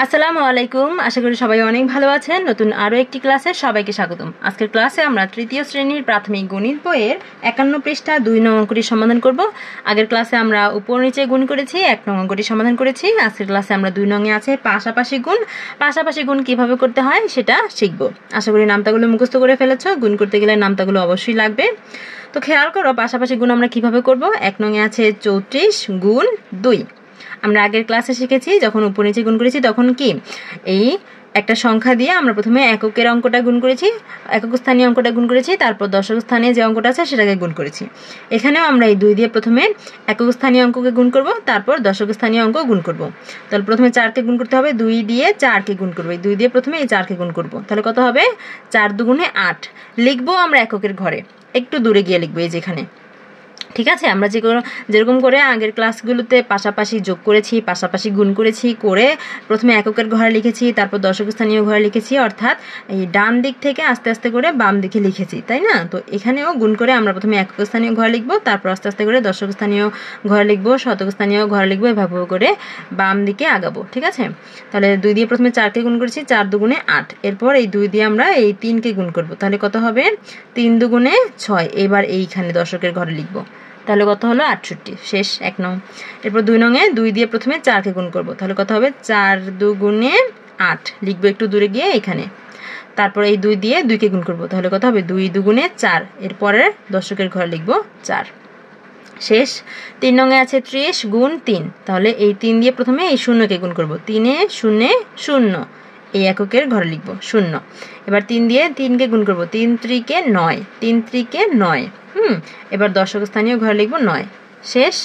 আসসালামু আলাইকুম। আশা করি সবাই অনেক ভালো আছেন। নতুন আরও একটি ক্লাসে সবাইকে স্বাগতম। আজকের ক্লাসে আমরা তৃতীয় শ্রেণীর প্রাথমিক গণিত বইয়ের 51 পৃষ্ঠা 2 নং অঙ্কটি সমাধান করব। আগের ক্লাসে আমরা উপর নিচে গুণ করেছি, 1 নং অঙ্কটি সমাধান করেছি। আজকের ক্লাসে আমরা 2 নং এ আছে পাশাপাশি গুণ। পাশাপাশি গুণ কিভাবে করতে হয় সেটা শিখব। আশা করি নামতাগুলো মুখস্থ করে ফেলেছো। গুণ করতে গেলে নামতাগুলো অবশ্যই লাগবে। তো খেয়াল করো পাশাপাশি গুণ আমরা কিভাবে করব। 1 নং এ আছে 34 গুণ 2। আমরা আগের ক্লাসে শিখেছি যখন উপর নিচে গুণ করেছি তখন কি এই একটা সংখ্যা দিয়ে আমরা প্রথমে এককের অঙ্কটা গুণ করেছি, একক স্থানীয় অঙ্কটা গুণ করেছি, তারপর দশক স্থানে যে অঙ্কটা আছে সেটাকে গুণ করেছি। এখানেও আমরা এই 2 দিয়ে প্রথমে একক স্থানীয় অঙ্ককে গুণ করব, তারপর দশক স্থানীয় অঙ্ক গুণ করব। তাহলে প্রথমে 4কে গুণ করতে হবে, 2 দিয়ে 4কে গুণ করব। এই 2 দিয়ে প্রথমে এই 4কে গুণ করব। তাহলে কত হবে? 4 দুগুণে 8। লিখবো আমরা এককের ঘরে, একটু দূরে গিয়ে লিখবো এই যেখানে। ঠিক আছে, আমরা যেরকম করে আগের ক্লাসগুলোতে পাশাপাশি যোগ করেছি, পাশাপাশি গুণ করেছি, করে প্রথমে এককের ঘরে লিখেছি, তারপর দশক স্থানীয় ঘরে লিখেছি, অর্থাৎ এই ডান দিক থেকে আস্তে আস্তে করে বাম দিকে লিখেছি, তাই না? তো এখানেও গুণ করে আমরা প্রথমে একক স্থানীয় ঘরে লিখবো, তারপর আস্তে আস্তে করে দশক স্থানীয় ঘরে লিখবো, শতক স্থানীয় ঘরে লিখবো, এভাবে করে বাম দিকে আগাবো। ঠিক আছে, তাহলে 2 দিয়ে প্রথমে 4কে গুণ করেছি, 4 দুগুণে 8। এরপর এই 2 দিয়ে আমরা এই 3কে গুণ করবো, তাহলে কত হবে? 3 দুগুণে 6। এবার এইখানে দশকের ঘরে লিখবো, তাহলে কত হলো? 68। শেষ 1 নং। এরপর 2 নং এ 2 দিয়ে প্রথমে 4কে গুণ করব, তাহলে কত হবে? 4 দুগুণে 8। লিখবো একটু দূরে গিয়ে এখানে। তারপর এই 2 দিয়ে 2কে গুণ করব, তাহলে কত হবে? 2 দুগুণে 4। এরপরে দশকের ঘরে লিখবো 4। শেষ। 3 নং এ আছে 30 গুণ 3। তাহলে এই 3 দিয়ে প্রথমে এই 0কে গুণ করব, 3 এ 0 0। এই এককের ঘরে লিখবো 0। এবার 3 দিয়ে 3কে গুণ করব, 3 ত্রিকে 9, 3 ত্রিকে 9। এবার দশক স্থানীয় ঘরে লিখবো 9। শেষ।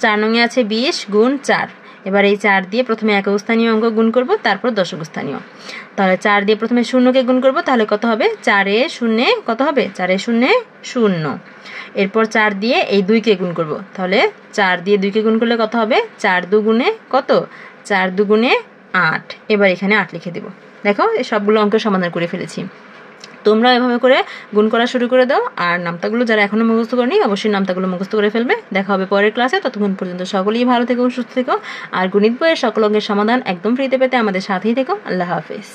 4 নং এ আছে 20 গুণ 4। এবার এই 4 দিয়ে প্রথমে একক স্থানীয় অঙ্ক গুণ করব, তারপর দশক স্থানীয়। তাহলে 4 দিয়ে প্রথমে 0কে গুণ করব, তাহলে কত হবে? 4 এ 0 কত হবে? 4 এ 0 0। এরপর 4 দিয়ে এই 2কে গুণ করব, তাহলে 4 দিয়ে 2কে গুণ করলে কত হবে? 4 দুগুণে কত? 4 দুগুণে 8। এবার এখানে 8 লিখে দেব। দেখো এই সবগুলো অঙ্ক সমাধান করে ফেলেছি। তোমরা এভাবে করে গুণ করা শুরু করে দাও। আর নামতাগুলো যারা এখনো মুখস্থ করেনি অবশ্যই নামতাগুলো মুখস্থ করে ফেলবে। দেখা হবে পরের ক্লাসে। ততক্ষণ পর্যন্ত সকলেই ভালো থেকো, সুস্থ থেকো। আর গণিত বইয়ের সকল অঙ্কের সমাধান একদম ফ্রিতে পেতে আমাদের সাথেই থেকো। আল্লাহ হাফেজ।